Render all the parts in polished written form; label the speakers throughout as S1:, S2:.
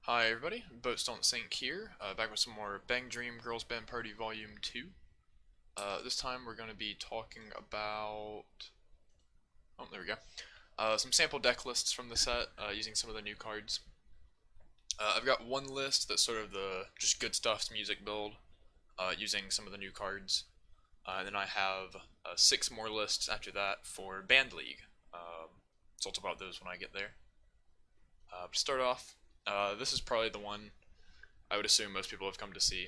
S1: Hi everybody, BoatsDon'tSink here, back with some more Bang Dream Girls Band Party Volume 2. This time we're going to be talking about... oh, there we go. Some sample deck lists from the set, using some of the new cards. I've got one list that's sort of the just good stuff's music build, using some of the new cards. And then I have 6 more lists after that for Band League. So I'll talk about those when I get there. To start off, this is probably the one I would assume most people have come to see.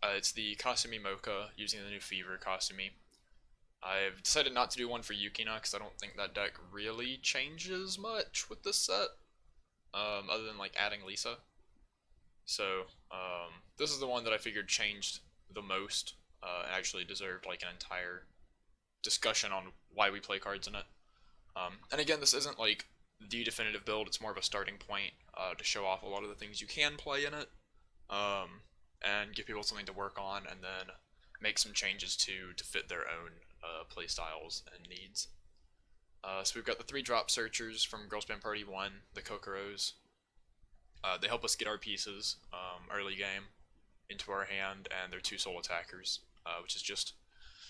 S1: It's the Kasumi Mocha using the new Fever Kasumi. I've decided not to do one for Yukina because I don't think that deck really changes much with this set, other than like adding Lisa. So this is the one that I figured changed the most, and actually deserved like an entire discussion on why we play cards in it. And again, this isn't like the definitive build, it's more of a starting point to show off a lot of the things you can play in it, and give people something to work on, and then make some changes to fit their own play styles and needs. So we've got the 3-drop searchers from Girls Band Party 1, the Kokoros. They help us get our pieces early game into our hand, and they're 2 soul attackers, which is just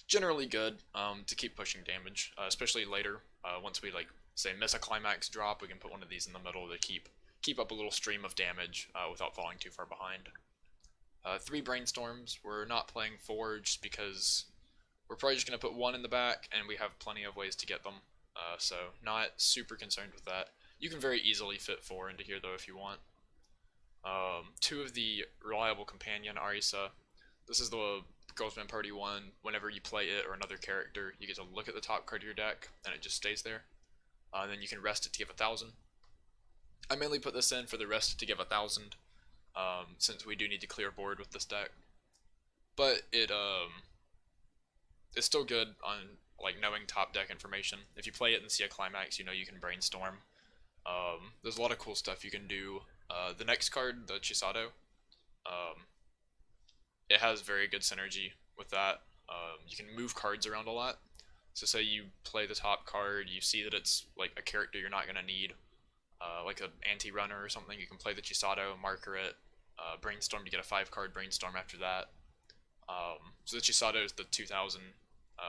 S1: generally good to keep pushing damage, especially later. Once we like say miss a climax drop, we can put one of these in the middle to keep up a little stream of damage without falling too far behind. 3 brainstorms. We're not playing 4 just because we're probably just going to put 1 in the back, and we have plenty of ways to get them. So not super concerned with that. You can very easily fit 4 into here though if you want. 2 of the reliable companion Arisa. This is the Girls Band Party 1. Whenever you play it or another character, you get to look at the top card of your deck, and it just stays there. Then you can rest it to give 1,000. I mainly put this in for the rest to give 1,000, since we do need to clear board with this deck. But it's still good on like knowing top deck information. If you play it and see a climax, you know you can brainstorm. There's a lot of cool stuff you can do. The next card, the Chisato, it has very good synergy with that. You can move cards around a lot. So say you play the top card, you see that it's like a character you're not going to need, like an anti-runner or something, you can play the Chisato, marker it, brainstorm to get a 5-card brainstorm after that. So the Chisato is the 2000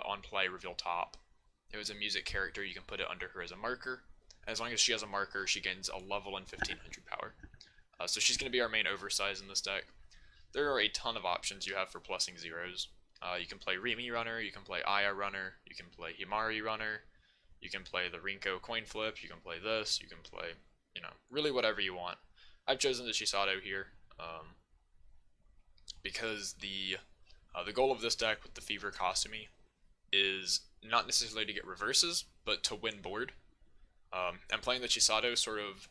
S1: on play reveal top. It was a music character, you can put it under her as a marker. As long as she has a marker, she gains a level and 1500 power. So she's going to be our main oversize in this deck. There are a ton of options you have for plussing zeros. You can play Rimi Runner, you can play Aya Runner, you can play Himari Runner, you can play the Rinko Coin Flip, you can play this, you can play, really whatever you want. I've chosen the Chisato here, because the goal of this deck with the Fever Kasumi is not necessarily to get reverses, but to win board. And playing the Chisato sort of,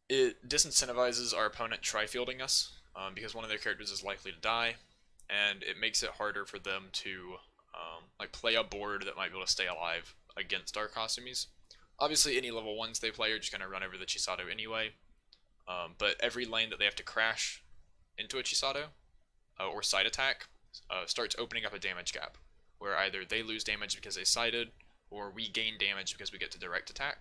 S1: it disincentivizes our opponent tri-fielding us, because one of their characters is likely to die, and it makes it harder for them to like play a board that might be able to stay alive against our Kasumis. Obviously, any level 1s they play are just going to run over the Chisato anyway, but every lane that they have to crash into a Chisato, or side attack, starts opening up a damage gap, where either they lose damage because they sided, or we gain damage because we get to direct attack.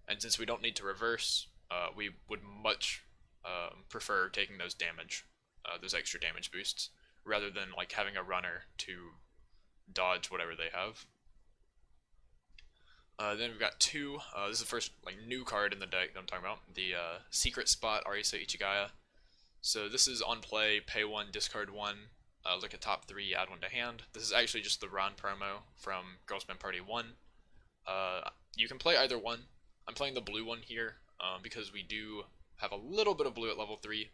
S1: And since we don't need to reverse, we would much prefer taking those extra damage boosts, rather than like having a runner to dodge whatever they have. Then we've got 2. This is the first like new card in the deck that I'm talking about. The Secret Spot Arisa Ichigaya. So this is on play, pay 1, discard 1, look at top 3, add 1 to hand. This is actually just the Ron promo from Girls Band Party 1. You can play either one. I'm playing the blue one here, because we do have a little bit of blue at level 3.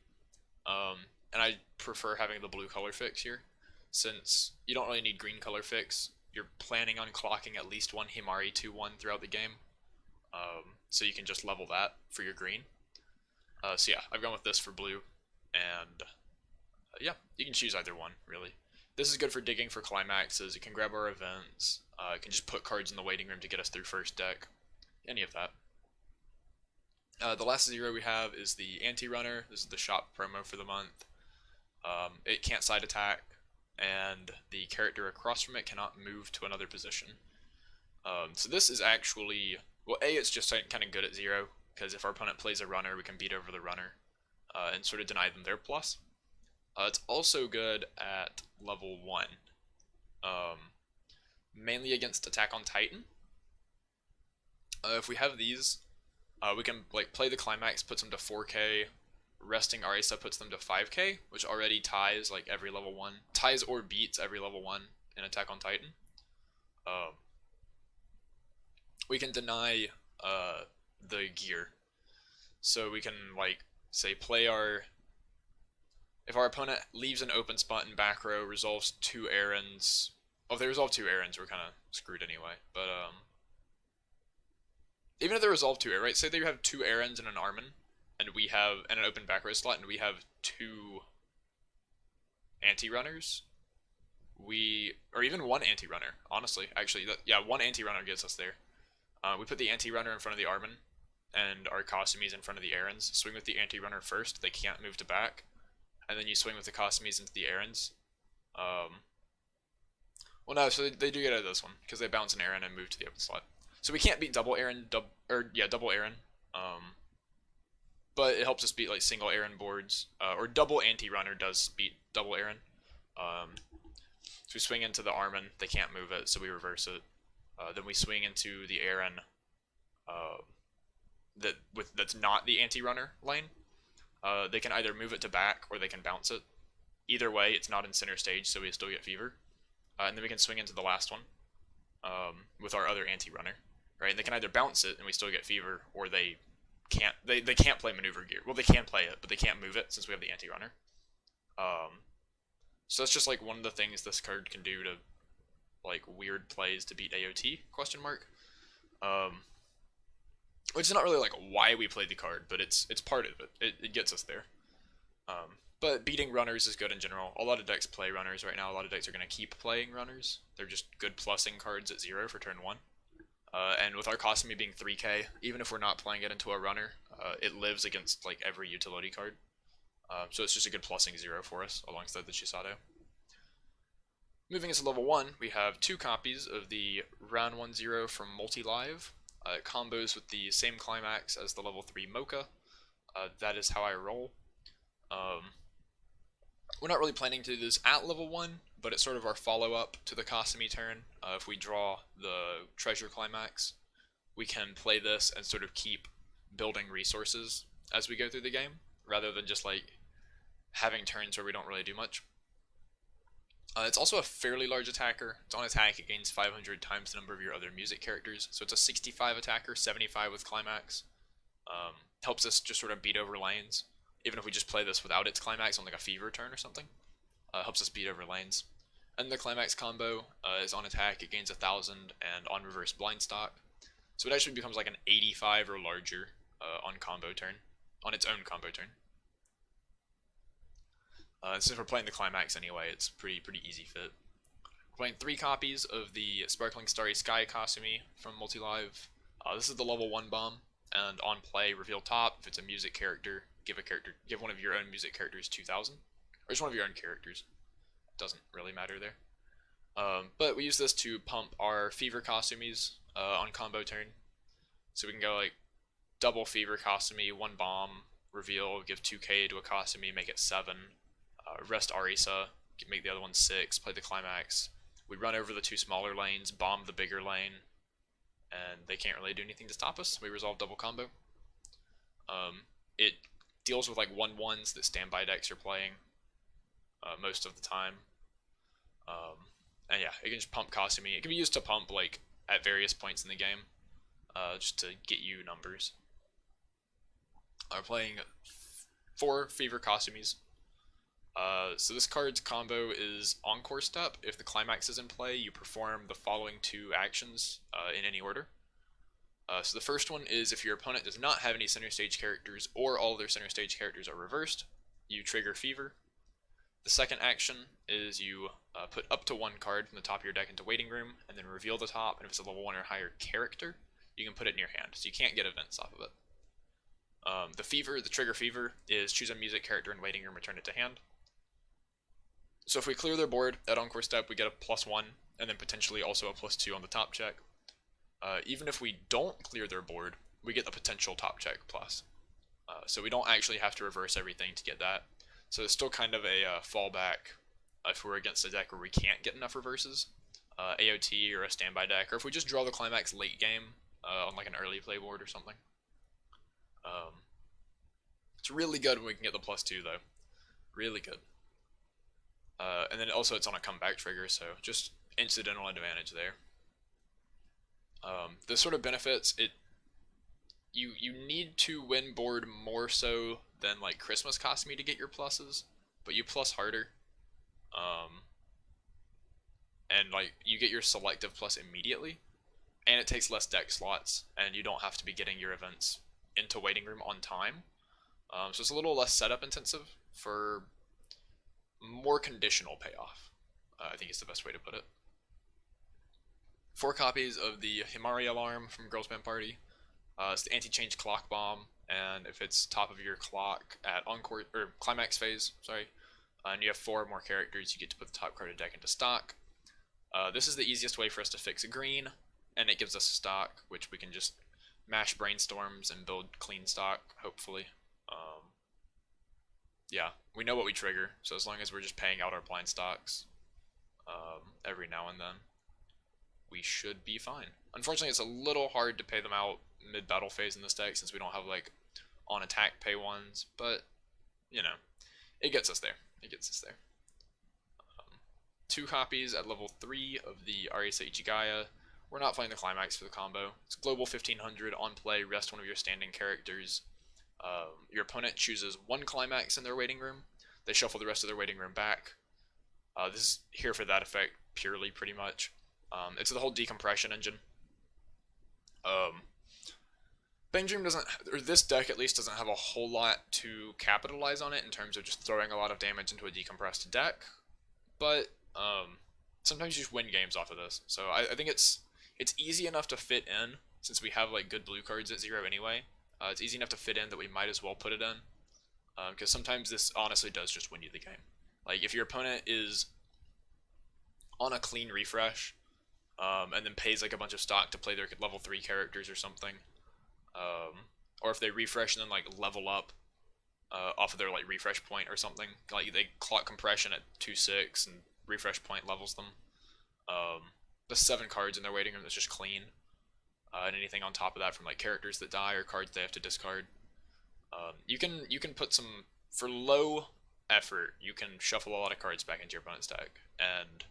S1: And I prefer having the blue color fix here, since you don't really need green color fix. You're planning on clocking at least 1 Himari 2-1 throughout the game, so you can just level that for your green. So yeah, I've gone with this for blue, and yeah, you can choose either one, really. This is good for digging for climaxes, it can grab our events, it can just put cards in the waiting room to get us through first deck, any of that. The last 0 we have is the Anti-Runner. This is the shop promo for the month. It can't side attack, and the character across from it cannot move to another position. So this is actually, well, A, it's just kind of good at 0, because if our opponent plays a runner, we can beat over the runner and sort of deny them their plus. It's also good at level 1, mainly against Attack on Titan. If we have these, we can like play the climax, puts them to 4k, resting Arisa puts them to 5k, which already ties like every level 1, ties or beats every level 1 in Attack on Titan. We can deny the gear, so we can like say play our, if our opponent leaves an open spot in back row, resolves 2 errands. Oh, if they resolve 2 errands, we're kind of screwed anyway. But even if they resolve 2 errands, right? Say that you have 2 errands and an Armin, and we have an open back row slot, and we have 2 anti-runners. Or even 1 anti-runner. Honestly, actually, yeah, 1 anti-runner gets us there. We put the anti-runner in front of the Armin, and our Kasumi's in front of the errands. Swing with the anti-runner first. They can't move to back. And then you swing with the Kasumi's into the errands. Well, no, so they do get out of this one, because they bounce an errand and move to the open slot. So we can't beat double errand, double errand. But it helps us beat like single errand boards, or double anti-runner does beat double errand. So we swing into the Armin, they can't move it, so we reverse it. Then we swing into the errand that's not the anti-runner lane. They can either move it to back or they can bounce it. Either way, it's not in center stage, so we still get fever. And then we can swing into the last one with our other anti-runner, right? And they can either bounce it and we still get fever, or they can't. They can't play maneuver gear. Well, they can play it, but they can't move it since we have the anti-runner. So that's just like one of the things this card can do to like weird plays to beat AOT ? Which is not really like why we play the card, but it's part of it. It gets us there. But beating runners is good in general. A lot of decks play runners right now. A lot of decks are going to keep playing runners. They're just good plussing cards at 0 for turn 1. And with our Kasumi being 3k, even if we're not playing it into a runner, it lives against like every utility card. So it's just a good plussing 0 for us alongside the Chisato. Moving into level 1, we have 2 copies of the Round 1-0 from Multi-Live. It combos with the same climax as the level 3 Mocha. That is how I roll. We're not really planning to do this at level 1, but it's sort of our follow-up to the Kasumi turn. If we draw the Treasure Climax, we can play this and sort of keep building resources as we go through the game, rather than just like having turns where we don't really do much. It's also a fairly large attacker. It's on attack, it gains 500 times the number of your other music characters, so it's a 65 attacker, 75 with climax. Helps us just sort of beat over lanes, even if we just play this without its climax on like a fever turn or something. Helps us beat over lanes. And the climax combo is on attack, it gains 1000, and on reverse blind stock. So it actually becomes like an 85 or larger on combo turn, on its own combo turn. Since we're playing the climax anyway, it's pretty easy fit. We're playing 3 copies of the Sparkling Starry Sky Kasumi from Multi-Live. This is the level 1 bomb, and on play, reveal top. If it's a music character, give one of your own music characters 2000, or just one of your own characters. Doesn't really matter there. But we use this to pump our Fever Kasumis on combo turn. So we can go like double Fever Kasumi, 1 bomb, reveal, give 2k to a Kasumi, make it 7. Rest Arisa, make the other one 6, play the climax. We run over the 2 smaller lanes, bomb the bigger lane, and they can't really do anything to stop us. We resolve double combo. It deals with like 1/1s that standby decks are playing most of the time. And yeah, it can just pump Kasumi. It can be used to pump like at various points in the game, just to get you numbers. We're playing 4 Fever Kasumis. So this card's combo is Encore Step. If the climax is in play, you perform the following 2 actions in any order. So the first one is if your opponent does not have any center stage characters or all of their center stage characters are reversed, you trigger Fever. The second action is you put up to 1 card from the top of your deck into Waiting Room, and then reveal the top, and if it's a level 1 or higher character, you can put it in your hand, so you can't get events off of it. The trigger Fever, is choose a music character in Waiting Room, return it to hand. So if we clear their board at Encore Step, we get a +1, and then potentially also a +2 on the top check. Even if we don't clear their board, we get the potential top check plus. So we don't actually have to reverse everything to get that. So it's still kind of a fallback if we're against a deck where we can't get enough reverses, AOT or a standby deck, or if we just draw the climax late game on like an early play board or something. It's really good when we can get the +2 though, really good. And then also it's on a comeback trigger, so just incidental advantage there. The sort of benefits, you need to win board more so than like Christmas cost me to get your pluses, but you plus harder. And like you get your selective plus immediately, and it takes less deck slots, and you don't have to be getting your events into waiting room on time. So it's a little less setup intensive for more conditional payoff. I think is the best way to put it. 4 copies of the Himari alarm from Girls Band Party. It's the anti-change clock bomb, and if it's top of your clock at encore or climax phase, sorry, and you have 4 or more characters, you get to put the top card of the deck into stock. This is the easiest way for us to fix a green, and it gives us a stock, which we can just mash brainstorms and build clean stock, hopefully. Yeah, we know what we trigger, so as long as we're just paying out our blind stocks every now and then, we should be fine. Unfortunately, it's a little hard to pay them out mid-battle phase in this deck since we don't have like on attack pay ones, but you know, it gets us there. It gets us there. 2 copies at level 3 of the Arisa Ichigaya. We're not playing the climax for the combo. It's global 1500 on play, rest one of your standing characters. Your opponent chooses 1 climax in their waiting room. They shuffle the rest of their waiting room back. This is here for that effect purely, pretty much. It's the whole decompression engine. BanG doesn't, or this deck at least, doesn't have a whole lot to capitalize on it in terms of just throwing a lot of damage into a decompressed deck, but sometimes you just win games off of this. So I think it's easy enough to fit in since we have like good blue cards at 0 anyway. It's easy enough to fit in that we might as well put it in, because sometimes this honestly does just win you the game. Like if your opponent is on a clean refresh, and then pays like a bunch of stock to play their level 3 characters or something, or if they refresh and then like level up off of their like refresh point or something, like they clock compression at 2/6 and refresh point levels them. The 7 cards in their waiting room that's just clean, and anything on top of that from like characters that die or cards they have to discard. You can put some, for low effort, you can shuffle a lot of cards back into your opponent's deck and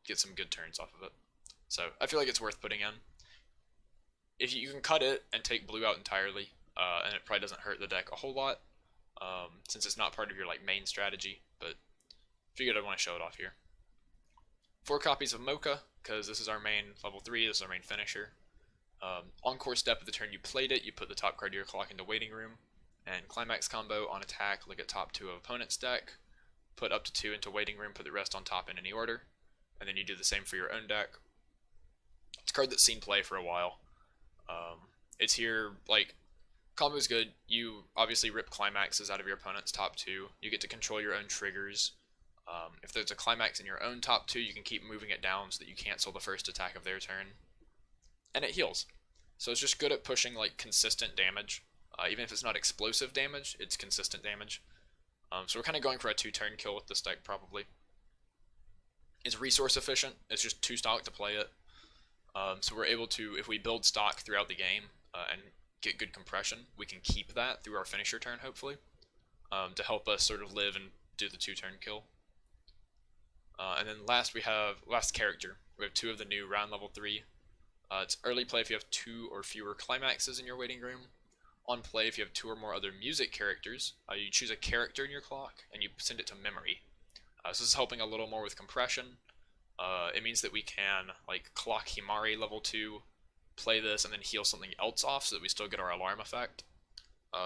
S1: get some good turns off of it. So I feel like it's worth putting in. If you can cut it and take blue out entirely, and it probably doesn't hurt the deck a whole lot, since it's not part of your like main strategy, but figured I'd want to show it off here. 4 copies of Mocha, because this is our main level 3, this is our main finisher. Encore step of the turn you played it, you put the top card of your clock into waiting room, and climax combo on attack, look at top 2 of opponent's deck, put up to 2 into waiting room, put the rest on top in any order, and then you do the same for your own deck. It's a card that's seen play for a while. It's here, like, combo's good. You obviously rip climaxes out of your opponent's top 2. You get to control your own triggers. If there's a climax in your own top 2, you can keep moving it down so that you cancel the first attack of their turn. And it heals. So it's just good at pushing like consistent damage. Even if it's not explosive damage, it's consistent damage. So we're kind of going for a 2-turn kill with this deck probably. It's resource efficient. It's just 2 stock to play it. So we're able to, if we build stock throughout the game and get good compression, we can keep that through our finisher turn hopefully, to help us sort of live and do the 2-turn kill. And then last character. We have 2 of the new round level 3. It's early play if you have 2 or fewer climaxes in your waiting room. On play if you have 2 or more other music characters. You choose a character in your clock and you send it to memory. So this is helping a little more with compression. It means that we can like clock Himari level 2, play this, and then heal something else off so that we still get our alarm effect.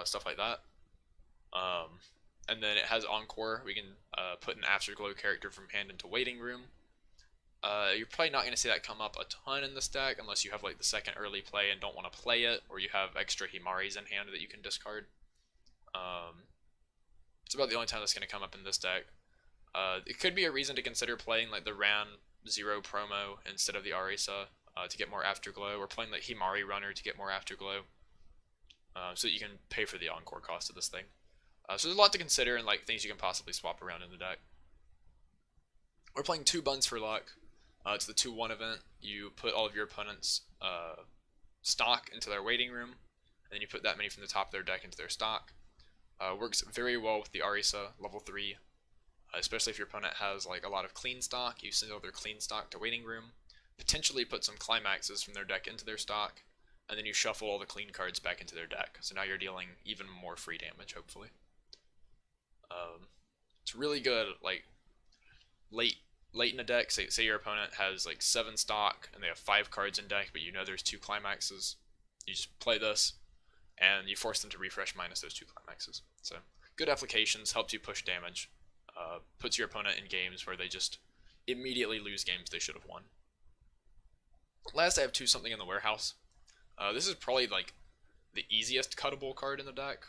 S1: Stuff like that. And then it has Encore. We can put an Afterglow character from hand into waiting room. You're probably not going to see that come up a ton in this deck unless you have like the second early play and don't want to play it, or you have extra Himaris in hand that you can discard. It's about the only time that's going to come up in this deck. It could be a reason to consider playing like the Ran 0 promo instead of the Arisa to get more Afterglow, or playing like Himari Runner to get more Afterglow. so that you can pay for the encore cost of this thing. So there's a lot to consider and like things you can possibly swap around in the deck. We're playing 2 buns for luck. It's the 2-1 event. You put all of your opponent's stock into their waiting room, and then you put that many from the top of their deck into their stock. Works very well with the Arisa level 3, especially if your opponent has like a lot of clean stock. You send all their clean stock to waiting room, potentially put some climaxes from their deck into their stock, and then you shuffle all the clean cards back into their deck. So now you're dealing even more free damage, hopefully. It's really good, like, late in a deck. Say your opponent has like 7 stock and they have 5 cards in deck, but you know there's 2 climaxes. You just play this, and you force them to refresh minus those 2 climaxes. So good applications, helps you push damage, puts your opponent in games where they just immediately lose games they should have won. Last, I have 2 something in the warehouse. This is probably like the easiest cuttable card in the deck.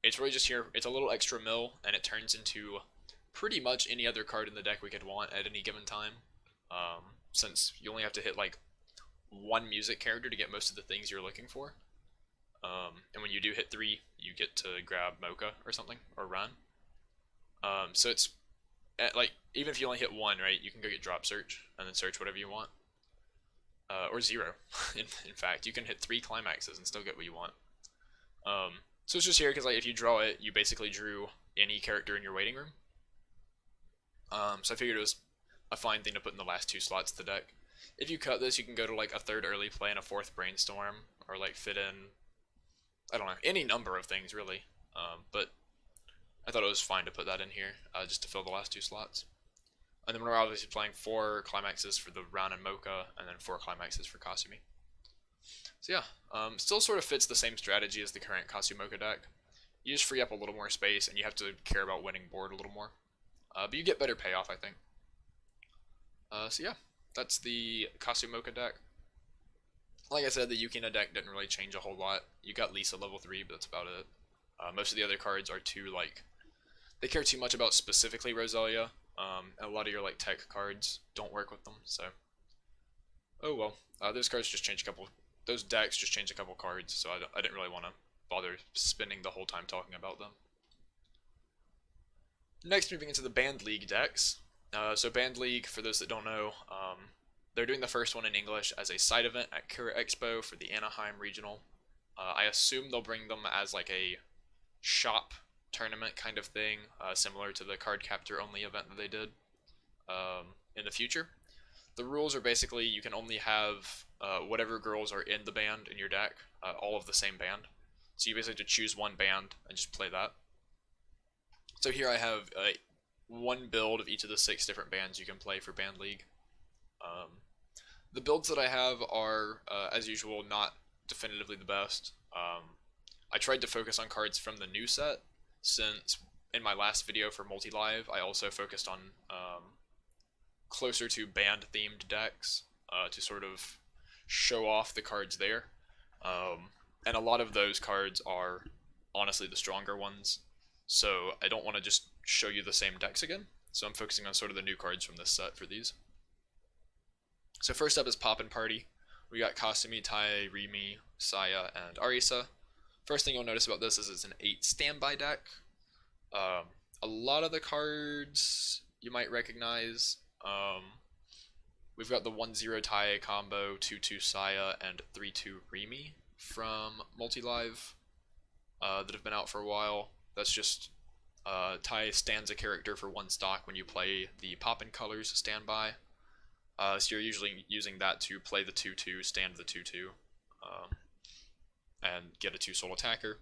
S1: It's really just here. It's a little extra mill, and it turns into pretty much any other card in the deck we could want at any given time. Since you only have to hit like 1 music character to get most of the things you're looking for. And when you do hit 3, you get to grab Mocha or something, or Run. So it's like, even if you only hit 1, right, you can go get Drop Search and then search whatever you want. Or 0. in fact, you can hit 3 climaxes and still get what you want. So it's just here because like if you draw it, you basically drew any character in your waiting room. So I figured it was a fine thing to put in the last 2 slots of the deck. If you cut this, you can go to like a 3rd early play and a 4th brainstorm, or like fit in, I don't know, any number of things really. But I thought it was fine to put that in here, just to fill the last 2 slots. And then we're obviously playing 4 climaxes for the Round and Mocha, and then 4 climaxes for Kasumi. So yeah, still sort of fits the same strategy as the current Kasumi-Mocha deck. You just free up a little more space, and you have to care about winning board a little more. But you get better payoff, I think. So yeah, that's the Kasumi-Mocha deck. Like I said, the Yukina deck didn't really change a whole lot. You got Lisa level 3, but that's about it. Most of the other cards are too, like, they care too much about specifically Roselia, and a lot of your, like, tech cards don't work with them, so. Oh well, those cards just change a couple, those decks just change a couple cards, so I didn't really want to bother spending the whole time talking about them. Next, moving into the Band League decks. So Band League, for those that don't know, they're doing the first one in English as a side event at Kura Expo for the Anaheim Regional. I assume they'll bring them as like a shop tournament kind of thing, similar to the card captor only event that they did in the future. The rules are basically you can only have whatever girls are in the band in your deck, all of the same band. So you basically have to choose one band and just play that. So here I have 1 build of each of the 6 different bands you can play for Band League. The builds that I have are, as usual, not definitively the best. I tried to focus on cards from the new set, since in my last video for Multi-Live, I also focused on closer to band-themed decks to sort of show off the cards there. And a lot of those cards are honestly the stronger ones, so I don't want to just show you the same decks again. So I'm focusing on sort of the new cards from this set for these. So first up is poppin'party. We got Kasumi, Tai, Rimi, Saya, and Arisa. First thing you'll notice about this is it's an 8 standby deck. A lot of the cards you might recognize. We've got the 1-0 Tai combo, 2-2 Saya, and 3-2 Rimi from Multi-Live that have been out for a while. That's just Tai stands a character for 1 stock when you play the Poppin' Colors standby. So you're usually using that to play the 2-2, stand the 2-2, and get a 2-soul attacker.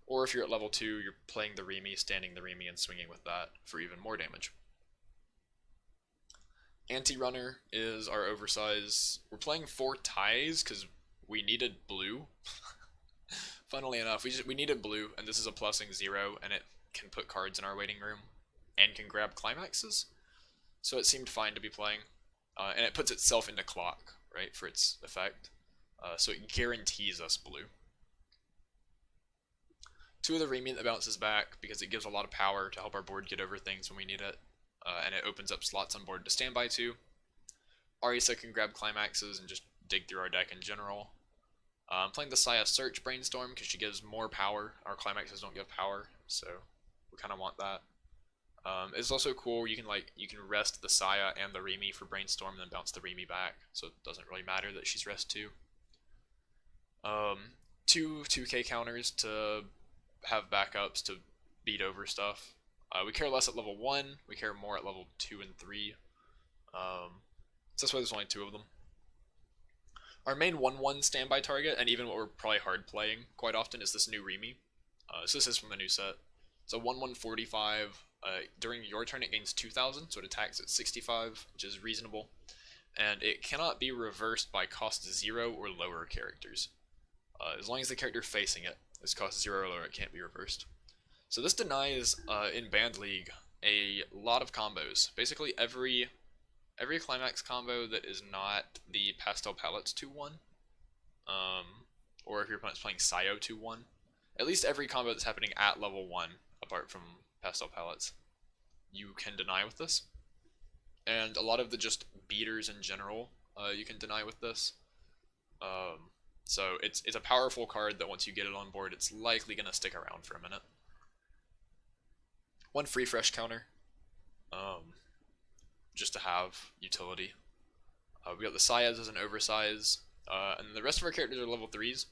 S1: Or if you're at level 2, you're playing the Rimi, standing the Rimi, and swinging with that for even more damage. Anti-Runner is our oversize. We're playing 4 ties because we needed blue. Funnily enough, we needed blue, and this is a +0, and it can put cards in our waiting room and can grab climaxes. So it seemed fine to be playing. And it puts itself into clock, right, for its effect. So it guarantees us blue. 2 of the Rimi that bounces back because it gives a lot of power to help our board get over things when we need it. And it opens up slots on board to stand by to. Arisa can grab climaxes and just dig through our deck in general. I'm playing the Saya Search Brainstorm because she gives more power. Our climaxes don't give power, so we kind of want that. It's also cool. You can rest the Saya and the Remy for Brainstorm, and then bounce the Remy back, so it doesn't really matter that she's rest too. Two 2K counters to have backups to beat over stuff. We care less at level 1, we care more at level 2 and 3. So that's why there's only 2 of them. Our main 1-1 standby target, and even what we're probably hard playing quite often, is this new Remy. So this is from the new set. So 1-1-45, during your turn it gains 2,000, so it attacks at 65, which is reasonable. And it cannot be reversed by cost 0 or lower characters. As long as the character facing it is cost 0 or lower, it can't be reversed. So this denies, in Band League, a lot of combos. Basically every climax combo that is not the Pastel Palettes 2-1, or if your opponent's playing Sayo 2-1, at least every combo that's happening at level 1, apart from Pastel Palettes, you can deny with this. And a lot of the just beaters in general, you can deny with this. So it's a powerful card that once you get it on board, it's likely going to stick around for a minute. One free fresh counter, just to have utility. We got the Sayas as an oversize, and the rest of our characters are level 3s.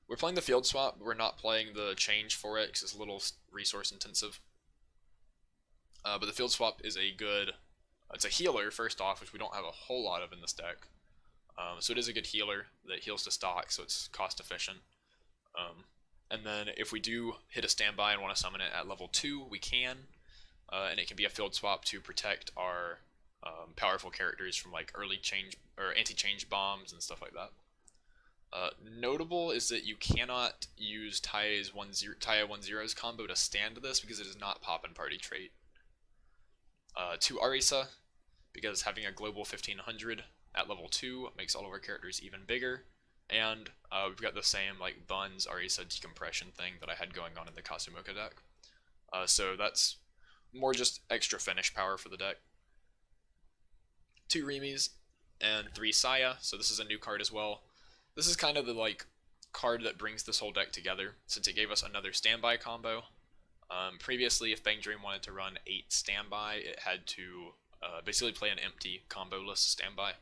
S1: We're playing the field swap, but we're not playing the change for it because it's a little resource intensive. But the field swap is it's a healer first off, which we don't have a whole lot of in this deck. So it is a good healer that heals to stock, so it's cost efficient. And then if we do hit a standby and want to summon it at level 2, we can. And it can be a field swap to protect our powerful characters from like early change or anti-change bombs and stuff like that. Notable is that you cannot use Taya 1-0's combo to stand this because it is not poppin'party trait. 2 Arisa, because having a global 1500 at level 2 makes all of our characters even bigger. And we've got the same like Buns Arisa decompression thing that I had going on in the Kasumoka deck. So that's more just extra finish power for the deck. 2 Remis and 3 Saya, so this is a new card as well. This is kind of the like card that brings this whole deck together, since it gave us another standby combo. Previously, if BanG wanted to run 8 standby, it had to basically play an empty combo-less standby.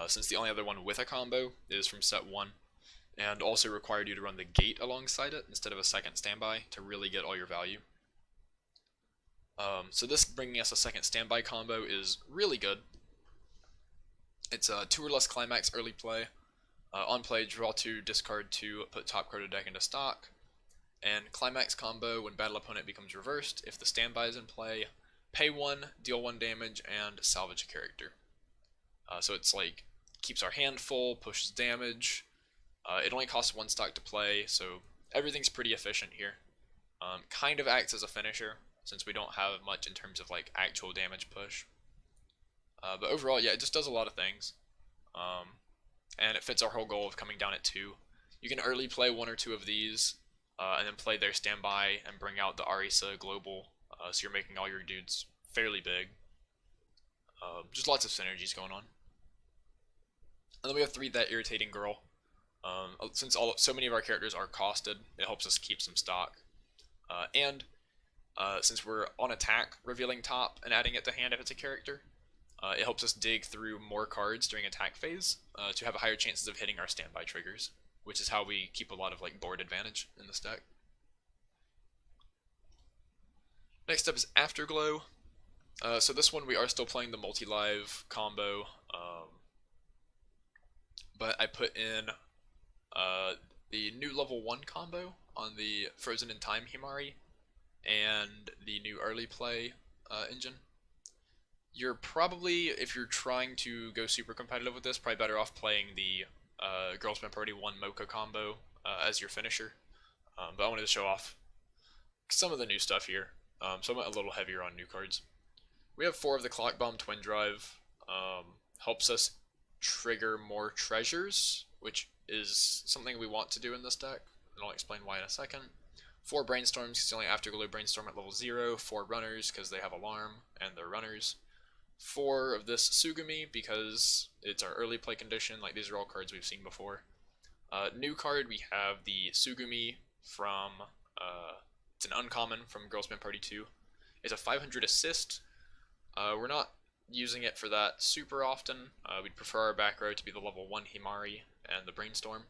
S1: Since the only other one with a combo is from set 1, and also required you to run the gate alongside it instead of a second standby to really get all your value. So this bringing us a second standby combo is really good. It's a 2 or less climax early play. On play, draw 2, discard 2, put top card of deck into stock. And climax combo, when battle opponent becomes reversed, if the standby is in play, pay 1, deal 1 damage, and salvage a character. So it's like, keeps our hand full, pushes damage. It only costs 1 stock to play, so everything's pretty efficient here. Kind of acts as a finisher, since we don't have much in terms of like actual damage push. But overall, yeah, it just does a lot of things. And it fits our whole goal of coming down at 2. You can early play 1 or 2 of these, and then play their standby and bring out the Arisa Global, so you're making all your dudes fairly big. Just lots of synergies going on. And then we have 3 That Irritating Girl. Since so many of our characters are costed, it helps us keep some stock. And since we're on attack, revealing top and adding it to hand if it's a character, it helps us dig through more cards during attack phase to have higher chances of hitting our standby triggers, which is how we keep a lot of like board advantage in this deck. Next up is Afterglow. So this one we are still playing the multi-live combo, but I put in the new level 1 combo on the Frozen in Time Himari and the new early play engine. You're probably, if you're trying to go super competitive with this, probably better off playing the Girls Band Party 1 Mocha combo as your finisher. But I wanted to show off some of the new stuff here, so I went a little heavier on new cards. We have 4 of the Clock Bomb Twin Drive, helps us trigger more treasures, which is something we want to do in this deck, and I'll explain why in a second. 4 Brainstorms, because only Afterglow Brainstorm at level 0, 4 Runners, because they have Alarm, and they're Runners. 4 of this Sugumi, because it's our early play condition, like these are all cards we've seen before. New card, we have the Sugumi from, it's an uncommon from Girls Band Party 2. It's a 500 assist. We're not using it for that super often. We'd prefer our back row to be the level 1 Himari and the Brainstorm.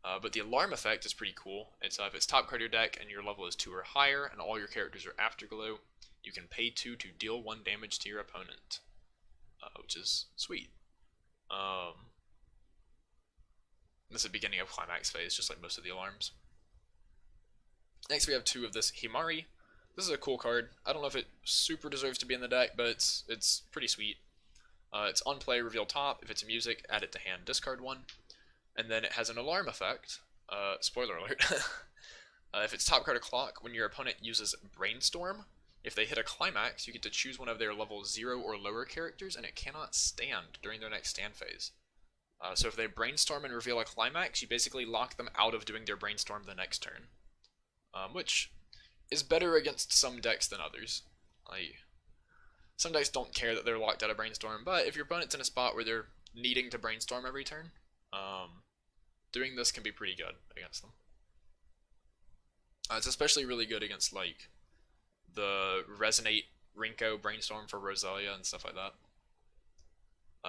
S1: But the alarm effect is pretty cool. It's if it's top card of your deck and your level is 2 or higher and all your characters are Afterglow, you can pay 2 to deal 1 damage to your opponent, which is sweet. This is the beginning of climax phase, just like most of the alarms. Next we have 2 of this Himari. This is a cool card. I don't know if it super deserves to be in the deck, but it's pretty sweet. It's on play, reveal top. If it's music, add it to hand, discard 1. And then it has an alarm effect. Spoiler alert. If it's top card of clock, when your opponent uses Brainstorm, if they hit a climax, you get to choose one of their level 0 or lower characters, and it cannot stand during their next stand phase. So if they Brainstorm and reveal a climax, you basically lock them out of doing their Brainstorm the next turn. Which is better against some decks than others. Like, some decks don't care that they're locked out of Brainstorm, but if your opponent's in a spot where they're needing to Brainstorm every turn, doing this can be pretty good against them. It's especially really good against like the Resonate Rinko Brainstorm for Roselia and stuff like that.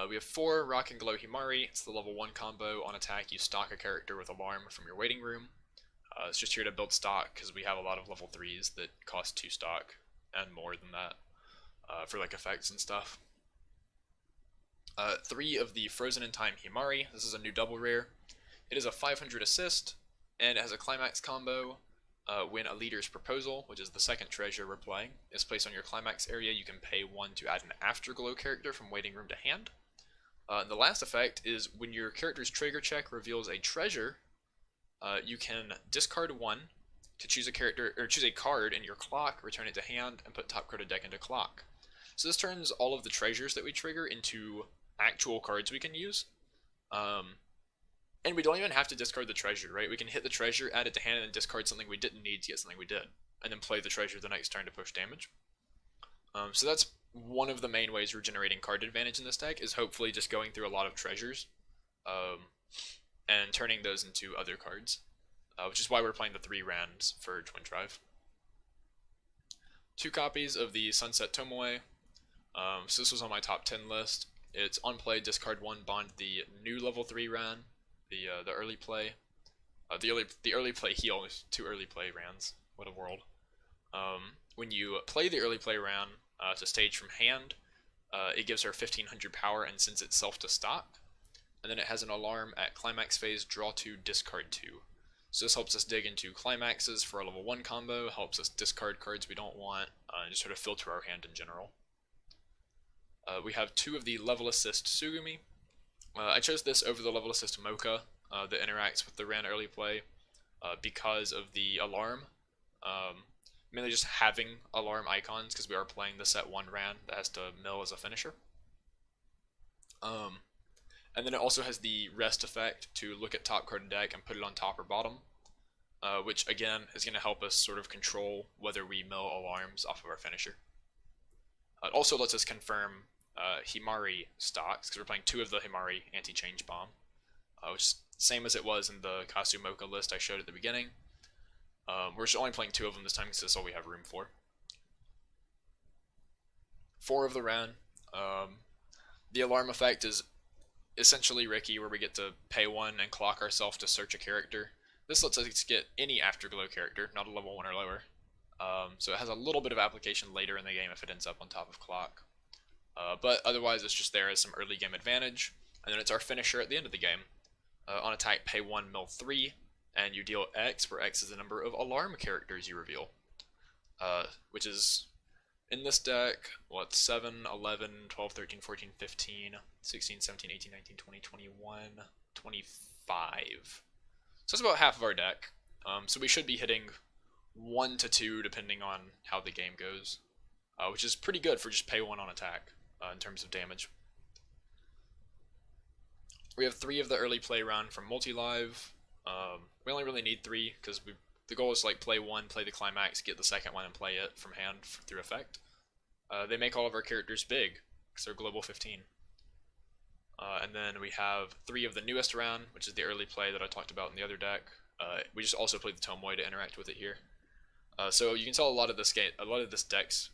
S1: We have 4 Rock and Glow Himari. It's the level 1 combo. On attack, you stock a character with Alarm from your waiting room. It's just here to build stock because we have a lot of level 3s that cost 2 stock and more than that for like effects and stuff. 3 of the Frozen in Time Himari. This is a new double rare. It is a 500 assist, and it has a climax combo. When a leader's proposal, which is the second treasure we're playing, is placed on your climax area, you can pay 1 to add an Afterglow character from waiting room to hand. And the last effect is when your character's trigger check reveals a treasure, you can discard 1 to choose a character or choose a card in your clock, return it to hand, and put top card of deck into clock. So this turns all of the treasures that we trigger into actual cards we can use. And we don't even have to discard the treasure, right? We can hit the treasure, add it to hand, and then discard something we didn't need to get something we did. And then play the treasure the next turn to push damage. So that's one of the main ways we're generating card advantage in this deck, is hopefully just going through a lot of treasures. And turning those into other cards. Which is why we're playing the 3 Rands for Twin Drive. 2 copies of the Sunset Tomoe. So this was on my top 10 list. It's on play, discard 1, bond the new level 3 Ran. The early play, the early play heal. 2 early play Rans. What a world! When you play the early play Ran to stage from hand, it gives her 1500 power and sends itself to stock, and then it has an alarm at climax phase. Draw 2, discard 2. So this helps us dig into climaxes for a level 1 combo. Helps us discard cards we don't want, and just sort of filter our hand in general. We have 2 of the level assist Sugumi. I chose this over the level assist Mocha that interacts with the Ran early play because of the alarm. Mainly just having alarm icons because we are playing the set 1 Ran that has to mill as a finisher. And then it also has the rest effect to look at top card in deck and put it on top or bottom, which again is going to help us sort of control whether we mill alarms off of our finisher. It also lets us confirm Himari stocks, because we're playing 2 of the Himari anti-change bomb, which is same as it was in the Kasu Mocha list I showed at the beginning. We're just only playing 2 of them this time because that's all we have room for. 4 of the Ran. The alarm effect is essentially Ricky, where we get to pay 1 and clock ourselves to search a character. This lets us get any Afterglow character, not a level 1 or lower. So it has a little bit of application later in the game if it ends up on top of clock. But otherwise it's just there as some early game advantage, and then it's our finisher at the end of the game. On attack, pay 1, mill 3, and you deal X, where X is the number of alarm characters you reveal. Which is, in this deck, 7, 11, 12, 13, 14, 15, 16, 17, 18, 19, 20, 21, 25. So that's about half of our deck. So we should be hitting 1 to 2 depending on how the game goes. Which is pretty good for just pay 1 on attack in terms of damage. We have 3 of the early play round from Multi-Live. We only really need 3 because the goal is to like play 1, play the climax, get the second one, and play it from hand through effect. They make all of our characters big because they're global 15. And then we have 3 of the newest around, which is the early play that I talked about in the other deck. We just also played the Tomoe to interact with it here. So you can tell a lot of this deck's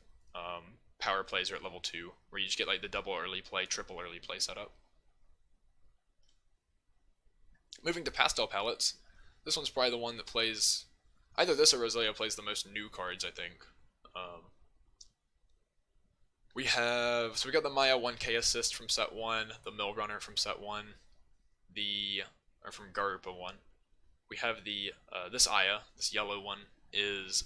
S1: power plays are at level 2, where you just get like the double early play, triple early play setup. Moving to pastel palettes, this one's probably the one that plays, either this or Roselia plays the most new cards, I think. We got the Maya 1k assist from set 1, the Mill Runner from set 1, from Garupa 1. We have this Aya, this yellow one, is,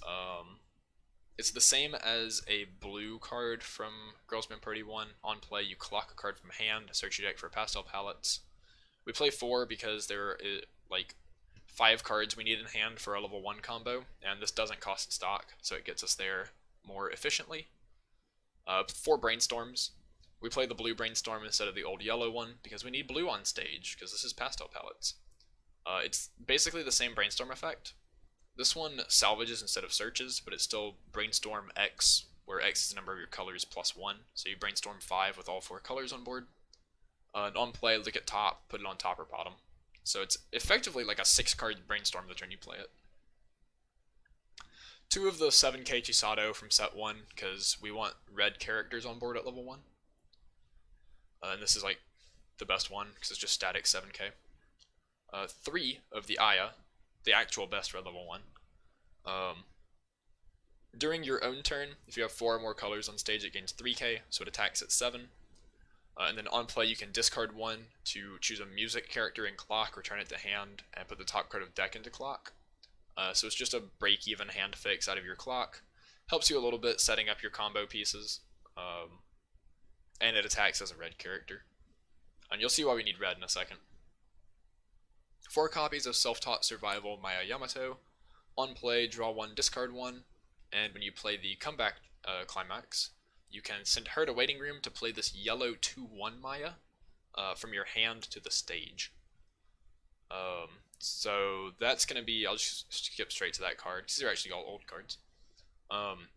S1: it's the same as a blue card from Girls Band Party 1. On play, you clock a card from hand, search your deck for pastel palettes. We play 4 because there are, like, 5 cards we need in hand for a level 1 combo, and this doesn't cost stock, so it gets us there more efficiently. 4 Brainstorms. We play the blue Brainstorm instead of the old yellow one, because we need blue on stage, because this is pastel palettes. It's basically the same Brainstorm effect. This one salvages instead of searches, but it's still Brainstorm X, where X is the number of your colors plus 1, so you Brainstorm 5 with all 4 colors on board. And on play, look at top, put it on top or bottom. So it's effectively like a 6-card Brainstorm the turn you play it. 2 of the 7k Chisato from set 1, because we want red characters on board at level 1. And this is like the best one, because it's just static 7k. 3 of the Aya, the actual best red level 1. During your own turn, if you have 4 or more colors on stage, it gains 3k, so it attacks at 7. And then on play, you can discard 1 to choose a music character in clock, return it to hand, and put the top card of deck into clock. So it's just a break-even hand fix out of your clock. Helps you a little bit setting up your combo pieces. And it attacks as a red character. And you'll see why we need red in a second. 4 copies of Self-Taught Survival Maya Yamato. On play, draw 1, discard 1. And when you play the comeback climax, you can send her to waiting room to play this yellow 2/1 Maya from your hand to the stage. So that's going to be, I'll just skip straight to that card. These are actually all old cards.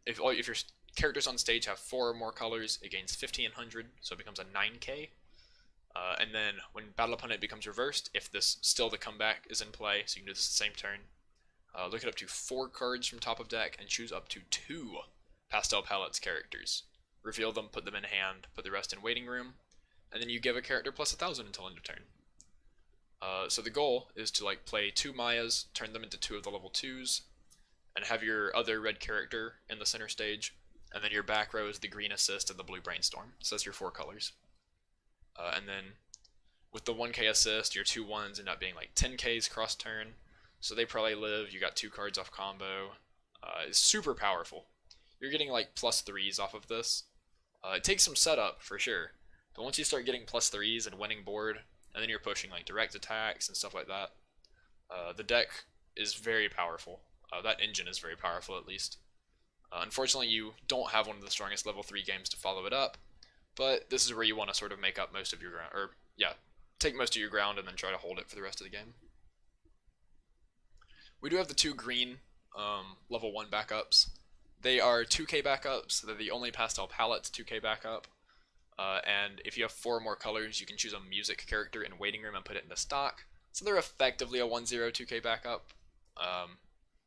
S1: If your characters on stage have 4 or more colors, it gains 1500, so it becomes a 9k. And then when Battle Opponent becomes reversed, if this still the comeback is in play, so you can do this the same turn, look at up to 4 cards from top of deck and choose up to 2 Pastel Palettes characters. Reveal them, put them in hand, put the rest in waiting room, and then you give a character plus 1000 until end of turn. So the goal is to like play 2 Mayas, turn them into 2 of the level 2s, and have your other red character in the center stage, and then your back row is the green assist and the blue Brainstorm. So that's your 4 colors. And then with the 1k assist, your 2 1s end up being like 10ks cross turn, so they probably live. You got 2 cards off combo. It's super powerful. You're getting like plus 3s off of this. It takes some setup for sure, but once you start getting plus 3s and winning board, and then you're pushing like direct attacks and stuff like that, the deck is very powerful. That engine is very powerful, at least. Unfortunately, you don't have one of the strongest level 3 games to follow it up, but this is where you want to sort of make up most of your ground, or yeah, take most of your ground and then try to hold it for the rest of the game. We do have the 2 green level 1 backups. They are 2k backups. They're the only Pastel Palettes 2k backup. And if you have 4 or more colors, you can choose a music character in waiting room and put it into stock. So they're effectively a 1/0 2k backup.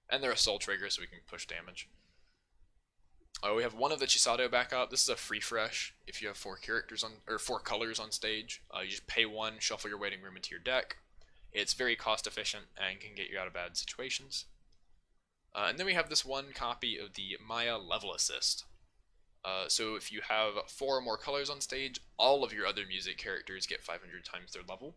S1: And they're a soul trigger, so we can push damage. We have 1 of the Chisato backup. This is a free fresh. If you have 4 colors on stage, you just pay 1, shuffle your waiting room into your deck. It's very cost efficient and can get you out of bad situations. And then we have this 1 copy of the Maya Level Assist. So if you have 4 or more colors on stage, all of your other music characters get 500 times their level.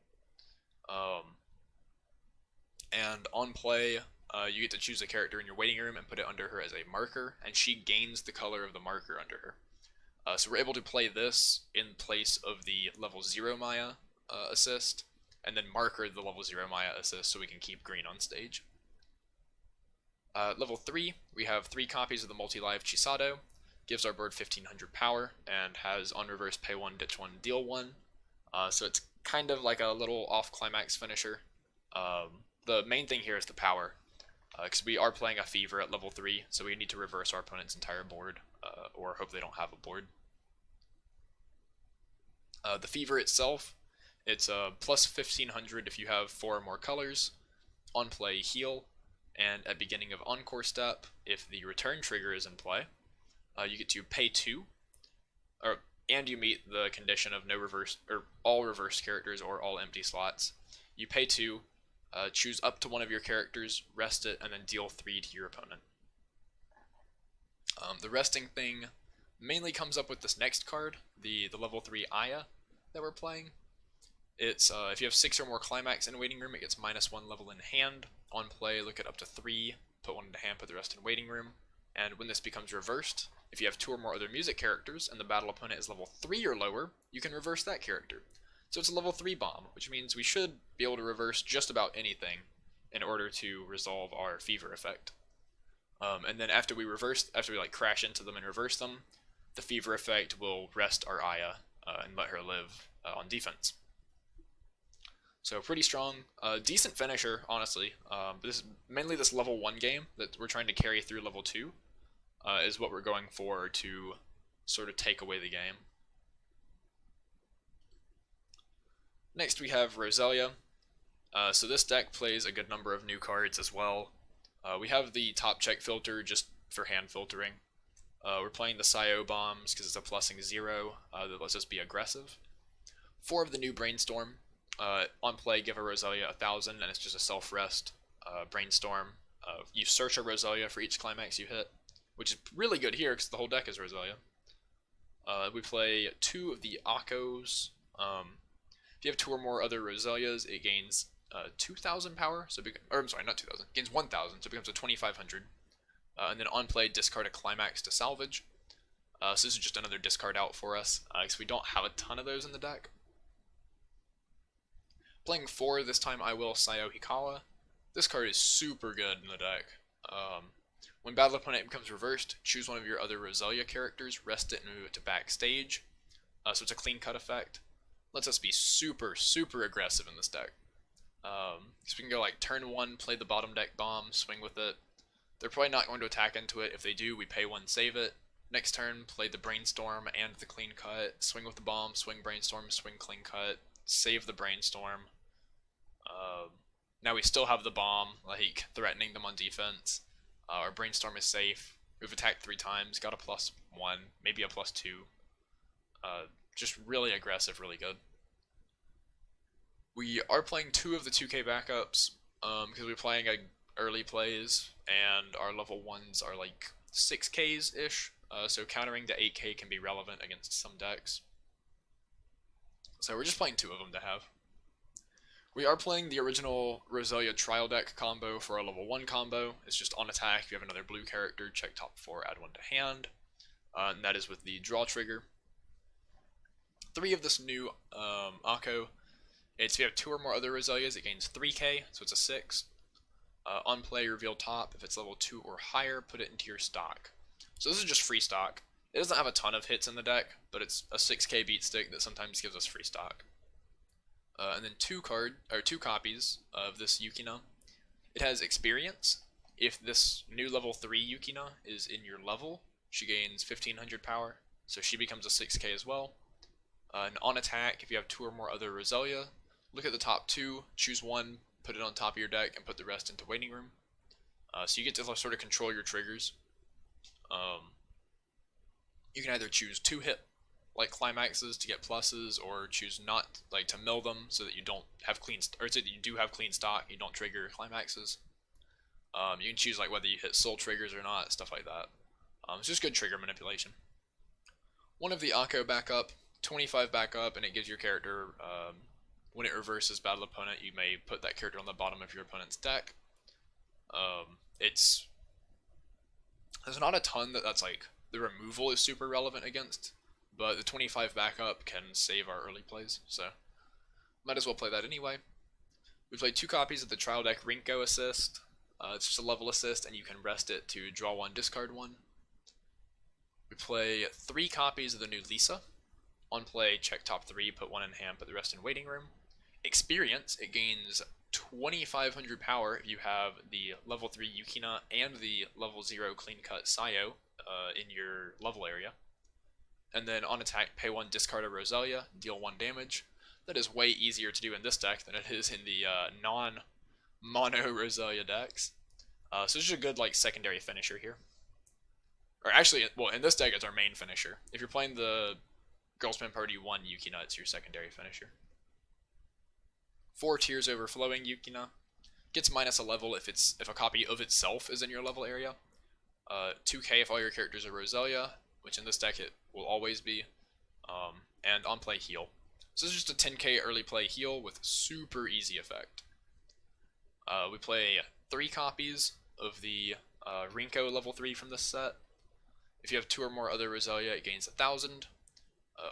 S1: And on play, you get to choose a character in your waiting room and put it under her as a marker, and she gains the color of the marker under her. So we're able to play this in place of the level 0 Maya assist, and then marker the level 0 Maya assist so we can keep green on stage. Level 3, we have 3 copies of the multi-live Chisato. Gives our board 1500 power, and has on reverse pay 1, ditch 1, deal 1. So it's kind of like a little off-climax finisher. The main thing here is the power, because we are playing a Fever at level 3, so we need to reverse our opponent's entire board, or hope they don't have a board. The Fever itself It's plus 1500 if you have 4 or more colors, on play heal, and at beginning of encore step, if the return trigger is in play, you get to pay 2, and you meet the condition of no reverse, or all reverse characters or all empty slots. You pay 2, choose up to one of your characters, rest it, and then deal 3 to your opponent. The resting thing mainly comes up with this next card, the level 3 Aya that we're playing. It's if you have 6 or more climax in waiting room, it gets -1 level in hand. On play, look at up to 3, put 1 into hand, put the rest in waiting room. And when this becomes reversed, if you have 2 or more other music characters and the battle opponent is level 3 or lower, you can reverse that character. So it's a level 3 bomb, which means we should be able to reverse just about anything in order to resolve our fever effect. And then after we like crash into them and reverse them, the fever effect will rest our Aya and let her live on defense. So pretty strong, decent finisher, honestly. But this is mainly this level 1 game that we're trying to carry through level 2 is what we're going for to sort of take away the game. Next we have Roselia. So this deck plays a good number of new cards as well. We have the top check filter just for hand filtering. We're playing the Sio bombs because it's a +0 that lets us be aggressive. 4 of the new Brainstorm. On play, give a Roselia 1000, and it's just a self-rest Brainstorm. You search a Roselia for each climax you hit, which is really good here because the whole deck is Roselia. We play 2 of the Akos. If you have 2 or more other Roselias, it gains 2,000 power, I'm sorry, not 2,000. It gains 1,000, so it becomes a 2,500. And then on play, discard a climax to salvage. So this is just another discard out for us, because we don't have a ton of those in the deck. Playing 4, this time I will Sio Hikawa. This card is super good in the deck. When battle opponent becomes reversed, choose one of your other Roselia characters, rest it, and move it to backstage. So it's a clean cut effect. Lets us be super, super aggressive in this deck. So we can go like turn 1, play the bottom deck bomb, swing with it. They're probably not going to attack into it. If they do, we pay 1, save it. Next turn, play the Brainstorm and the clean cut, swing with the bomb, swing Brainstorm, swing clean cut, save the Brainstorm. Now we still have the bomb, like threatening them on defense. Our Brainstorm is safe. We've attacked 3 times, got a +1, maybe a +2. Just really aggressive, really good. We are playing 2 of the 2K backups because we're playing early plays, and our level 1s are like 6Ks-ish, so countering to 8K can be relevant against some decks. So we're just playing 2 of them to have. We are playing the original Roselia trial deck combo for our level 1 combo. It's just on attack, if you have another blue character, check top 4, add 1 to hand. And that is with the draw trigger. 3 of this new Akko. If you have 2 or more other Roselias, it gains 3k, so it's a 6. On play, reveal top. If it's level 2 or higher, put it into your stock. So this is just free stock. It doesn't have a ton of hits in the deck, but it's a 6k beat stick that sometimes gives us free stock. And then 2 copies of this Yukina. It has experience. If this new level 3 Yukina is in your level, she gains 1500 power, so she becomes a 6k as well. And on attack, if you have 2 or more other Roselia, look at the top 2, choose 1, put it on top of your deck, and put the rest into waiting room. So you get to sort of control your triggers. You can either choose 2 hit like climaxes to get pluses, or choose not like to mill them so that you don't have clean, or so that you do have clean stock, you don't trigger climaxes. You can choose like whether you hit soul triggers or not, stuff like that. It's just good trigger manipulation. 1 of the Akko backup, 25 backup, and it gives your character, when it reverses battle opponent, you may put that character on the bottom of your opponent's deck. There's not a ton that's like, the removal is super relevant against, but the 25 backup can save our early plays, so might as well play that anyway. We played 2 copies of the trial deck Rinko assist. It's just a level assist, and you can rest it to draw 1, discard 1. We play 3 copies of the new Lisa. On play, check top 3, put 1 in hand, put the rest in waiting room. Experience, it gains 2500 power if you have the level 3 Yukina and the level 0 clean cut Sio in your level area. And then on attack, pay 1, discard a Roselia, deal 1 damage. that is way easier to do in this deck than it is in the non-mono Roselia decks. So it's just a good like secondary finisher here. Or actually, well, in this deck it's our main finisher. If you're playing the Girls Band Party 1 Yukina, it's your secondary finisher. 4 Tears Overflowing Yukina. Gets minus a level if a copy of itself is in your level area. 2k if all your characters are Roselia, which in this deck it will always be. And on play heal. So this is just a 10k early play heal with super easy effect. We play 3 copies of the Rinko level 3 from this set. If you have 2 or more other Roselia, it gains 1000.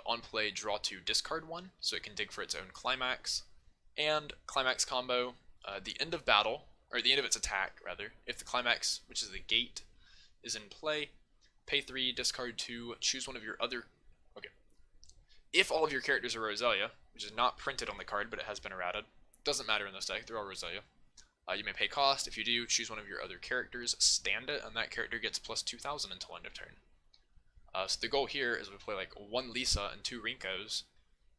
S1: On play, draw 2, discard 1, so it can dig for its own climax. And climax combo, the end of battle, or the end of its attack, rather, if the climax, which is the gate, is in play, pay 3, discard 2, choose one of your other... Okay. If all of your characters are Roselia, which is not printed on the card, but it has been errated, doesn't matter in this deck, they're all Roselia. You may pay cost. If you do, choose one of your other characters, stand it, and that character gets plus 2000 until end of turn. So the goal here is we play like 1 Lisa and 2 Rinkos,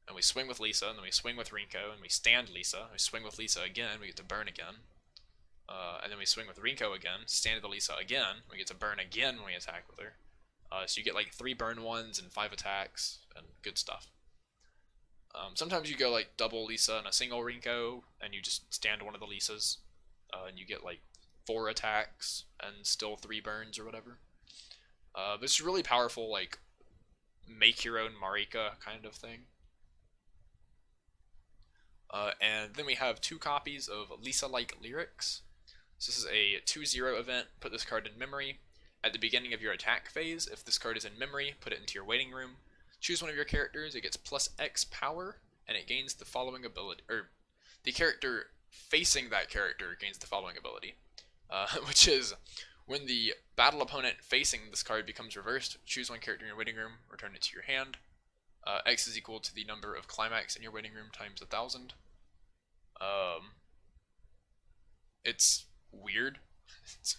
S1: and we swing with Lisa, and then we swing with Rinko, and we stand Lisa, we swing with Lisa again, we get to burn again. And then we swing with Rinko again, stand the Lisa again, we get to burn again when we attack with her. So you get like 3 burn ones and 5 attacks, and good stuff. Sometimes you go like double Lisa and a single Rinko, and you just stand one of the Lisas, and you get like 4 attacks and still 3 burns or whatever. This is really powerful, like, make your own Marika kind of thing. And then we have 2 copies of Lisa-like Lyrics. So this is a 2-0 event. Put this card in memory. At the beginning of your attack phase, if this card is in memory, put it into your waiting room. Choose one of your characters. It gets plus X power, and it gains the following ability. Or, the character facing that character gains the following ability. Which is... when the battle opponent facing this card becomes reversed, choose one character in your waiting room, return it to your hand. X is equal to the number of climax in your waiting room times 1000. It's weird. It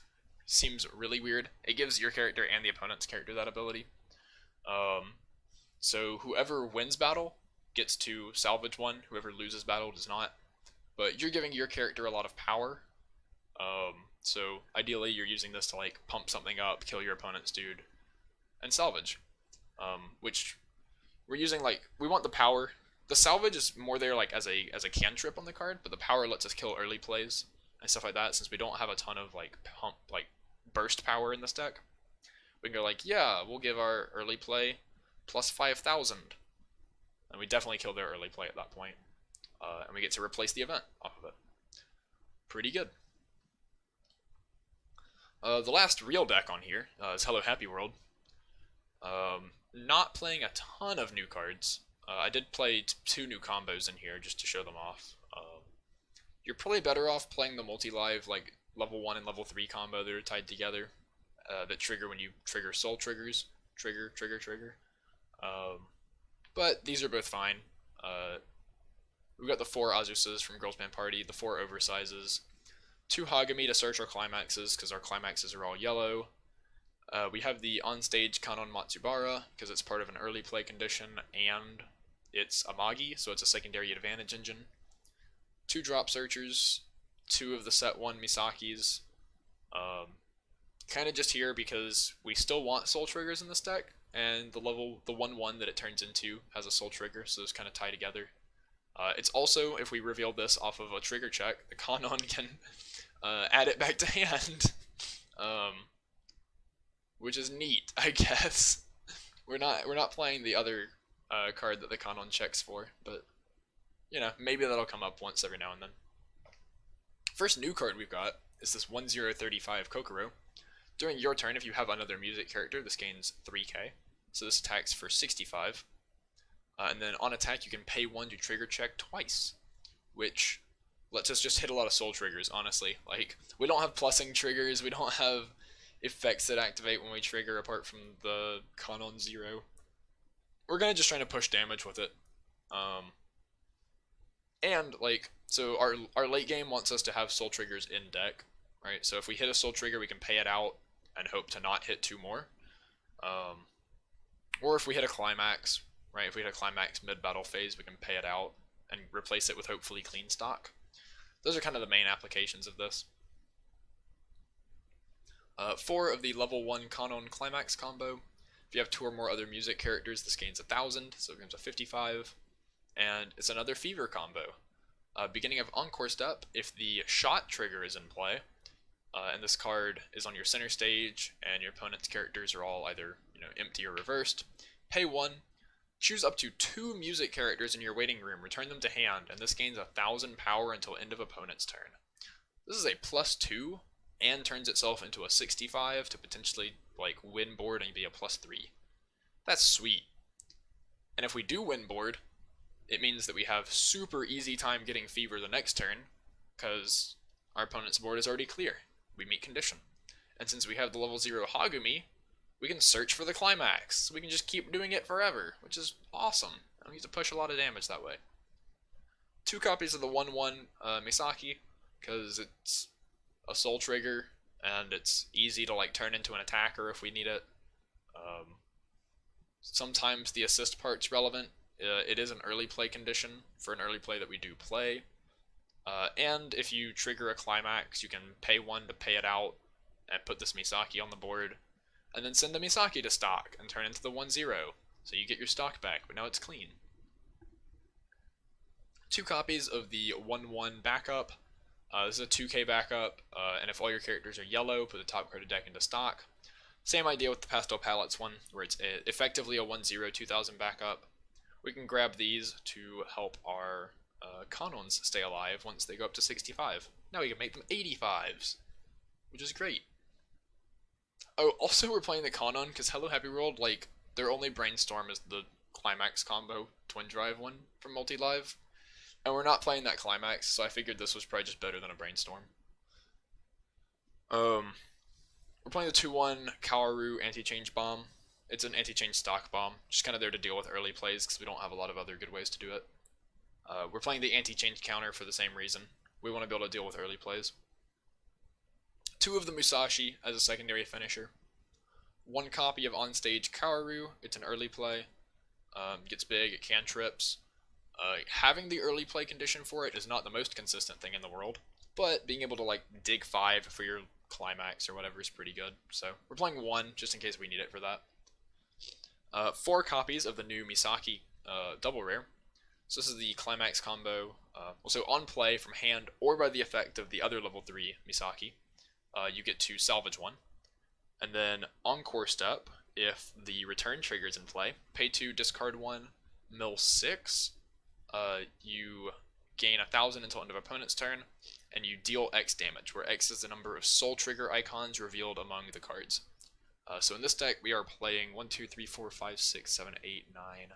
S1: seems really weird. It gives your character and the opponent's character that ability. So whoever wins battle gets to salvage one, whoever loses battle does not. But you're giving your character a lot of power. So ideally you're using this to like pump something up, kill your opponent's dude, and salvage. Which we're using like, we want the power. The salvage is more there like as a cantrip on the card, but the power lets us kill early plays and stuff like that, since we don't have a ton of like burst power in this deck. We can go like, yeah, we'll give our early play plus 5000. And we definitely kill their early play at that point. And we get to replace the event off of it. Pretty good. The last real deck on here is Hello Happy World. Not playing a ton of new cards. I did play 2 new combos in here just to show them off. You're probably better off playing the multi-live like level 1 and level 3 combo that are tied together, that trigger when you trigger soul triggers. Trigger. But these are both fine. We've got the 4 Azuses from Girls Band Party, the 4 Oversizes, 2 Hagami to search our climaxes, because our climaxes are all yellow. We have the on-stage Kanon Matsubara, because it's part of an early play condition, and it's a Magi, so it's a secondary advantage engine. 2 Drop Searchers, 2 of the set 1 Misakis. Kind of just here because we still want soul triggers in this deck, and the 1/1 that it turns into has a soul trigger, so those kind of tie together. It's also, if we reveal this off of a trigger check, the Kanon can add it back to hand, which is neat, I guess. We're not playing the other card that the Kanon checks for, but you know, maybe that'll come up once every now and then. First new card we've got is this 1035 Kokoro. During your turn, if you have another music character, this gains 3k, so this attacks for 65. And then on attack, you can pay 1 to trigger check twice, which lets us just hit a lot of soul triggers, honestly. Like, we don't have plussing triggers, we don't have effects that activate when we trigger apart from the Kanon 0. We're gonna just try to push damage with it. And, like, so our late game wants us to have soul triggers in deck, right? So if we hit a soul trigger, we can pay it out and hope to not hit 2 more. Or if we hit a climax, right? If we hit a climax mid-battle phase, we can pay it out and replace it with hopefully clean stock. Those are kind of the main applications of this. 4 of the level 1 Kanon Climax combo. If you have 2 or more other music characters, this gains 1000, so it becomes a 55. And it's another Fever combo. Beginning of Encore Step, if the shot trigger is in play, and this card is on your center stage, and your opponent's characters are all either empty or reversed, pay 1, choose up to 2 music characters in your waiting room, return them to hand, and this gains 1000 power until end of opponent's turn. This is a +2, and turns itself into a 65 to potentially win board and be a +3. That's sweet. And if we do win board, it means that we have super easy time getting Fever the next turn, because our opponent's board is already clear. We meet condition. And since we have the level 0 Hagumi, we can search for the climax. We can just keep doing it forever, which is awesome. I don't need to push a lot of damage that way. 2 copies of the 1/1 Misaki, because it's a soul trigger, and it's easy to turn into an attacker if we need it. Sometimes the assist part's relevant. It is an early play condition for an early play that we do play. And if you trigger a climax, you can pay 1 to pay it out and put this Misaki on the board, and then send the Misaki to stock and turn into the 1/0. So you get your stock back, but now it's clean. 2 copies of the 1/1 backup. This is a 2k backup, and if all your characters are yellow, put the top card of deck into stock. Same idea with the Pastel Palettes one, where it's effectively a 1/0 2000 backup. We can grab these to help our Kanons stay alive once they go up to 65. Now we can make them 85s, which is great. Oh, also we're playing the Kanon because Hello Happy World, their only brainstorm is the Climax combo Twin Drive one from Multi-Live. And we're not playing that Climax, so I figured this was probably just better than a brainstorm. We're playing the 2/1 Kaoru Anti-Change Bomb. It's an anti-change stock bomb, just kind of there to deal with early plays because we don't have a lot of other good ways to do it. We're playing the anti-change counter for the same reason. We want to be able to deal with early plays. 2 of the Musashi as a secondary finisher. 1 copy of Onstage Kaoru. It's an early play. Gets big, it cantrips. Having the early play condition for it is not the most consistent thing in the world, but being able to dig 5 for your climax or whatever is pretty good. So we're playing 1 just in case we need it for that. 4 copies of the new Misaki double rare. So this is the climax combo. Also on play from hand or by the effect of the other level 3 Misaki, you get to salvage 1. And then Encore Step, if the return trigger is in play, pay 2, discard 1, mill 6. You gain 1000 until end of opponent's turn, and you deal X damage, where X is the number of soul trigger icons revealed among the cards. So in this deck, we are playing 1, 2, 3, 4, 5, 6, 7, 8, 9,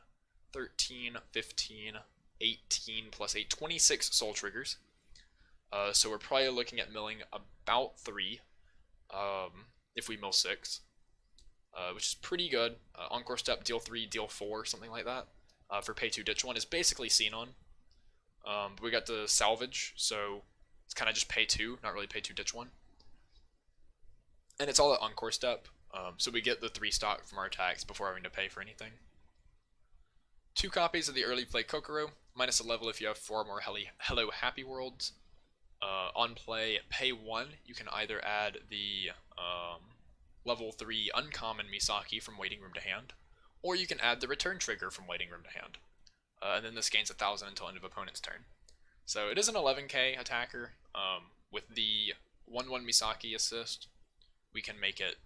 S1: 13, 15, 18 plus 8, 26 soul triggers. So we're probably looking at milling about 3, if we mill 6, which is pretty good. Encore Step, deal 3, deal 4, something like that. For pay 2, ditch 1 is basically Xenon. But we got the salvage, so it's kind of just pay 2, not really pay 2, ditch 1. And it's all at Encore Step, so we get the 3 stock from our attacks before having to pay for anything. 2 copies of the early play Kokoro, minus a level if you have 4 more Hello Happy Worlds. On play, pay 1, you can either add the level 3 uncommon Misaki from waiting room to hand, or you can add the return trigger from waiting room to hand. And then this gains 1000 until end of opponent's turn. So it is an 11k attacker. With the 1/1 Misaki assist, we can make it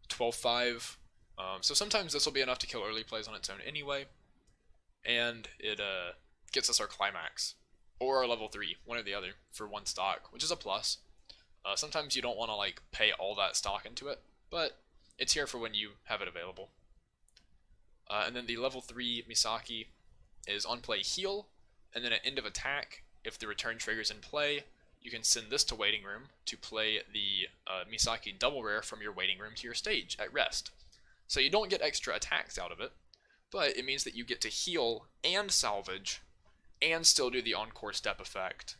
S1: 12-5. So sometimes this will be enough to kill early plays on its own anyway. And it gets us our climax, or our level 3, one or the other, for 1 stock, which is a plus. Sometimes you don't want to pay all that stock into it, but it's here for when you have it available. And then the level 3 Misaki is on play heal, and then at end of attack, if the return trigger's in play, you can send this to waiting room to play the Misaki double rare from your waiting room to your stage at rest. So you don't get extra attacks out of it, but it means that you get to heal and salvage, and still do the Encore Step effect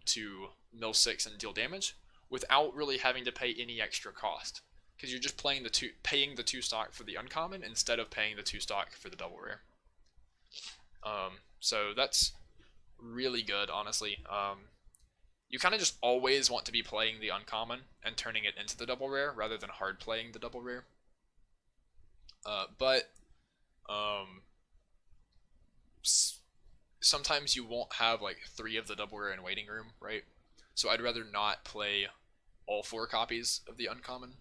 S1: to mill 6 and deal damage, without really having to pay any extra cost. Because you're just paying the 2 stock for the uncommon instead of paying the 2 stock for the double rare. So that's really good, honestly. You kind of just always want to be playing the uncommon and turning it into the double rare rather than hard playing the double rare. But um, sometimes you won't have like 3 of the double rare in waiting room, right? So I'd rather not play all 4 copies of the uncommon,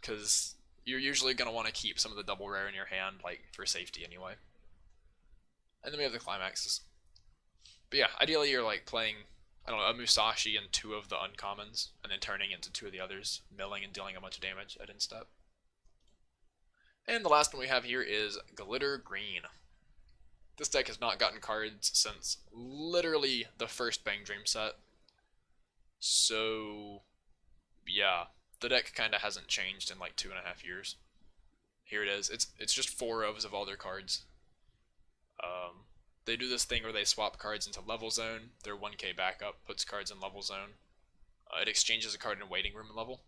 S1: because you're usually gonna want to keep some of the double rare in your hand, like for safety anyway. And then we have the climaxes. But yeah, ideally you're like playing, I don't know, a Musashi and 2 of the uncommons, and then turning into 2 of the others, milling and dealing a bunch of damage at instep. And the last one we have here is Glitter Green. This deck has not gotten cards since literally the first Bang Dream set. So, yeah, the deck kind of hasn't changed in like 2.5 years. Here it is. It's just 4 ofs of all their cards. They do this thing where they swap cards into level zone. Their 1k backup puts cards in level zone. It exchanges a card in waiting room level,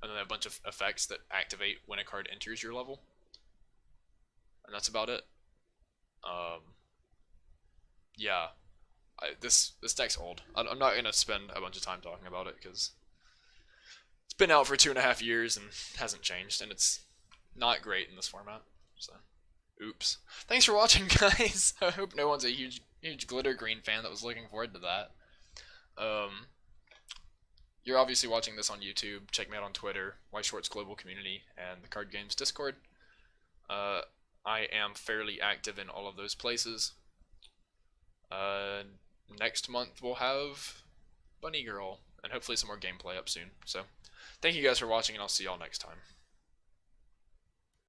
S1: and then they have a bunch of effects that activate when a card enters your level. And that's about it. Yeah, this deck's old. I'm not gonna spend a bunch of time talking about it because it's been out for 2.5 years and hasn't changed, and it's not great in this format. So, oops. Thanks for watching, guys. I hope no one's a huge Glitter Green fan that was looking forward to that. Um, you're obviously watching this on YouTube. Check me out on Twitter, White Shorts Global Community, and the Card Games Discord. I am fairly active in all of those places. Next month we'll have Bunny Girl, and hopefully some more gameplay up soon. So, thank you guys for watching, and I'll see y'all next time.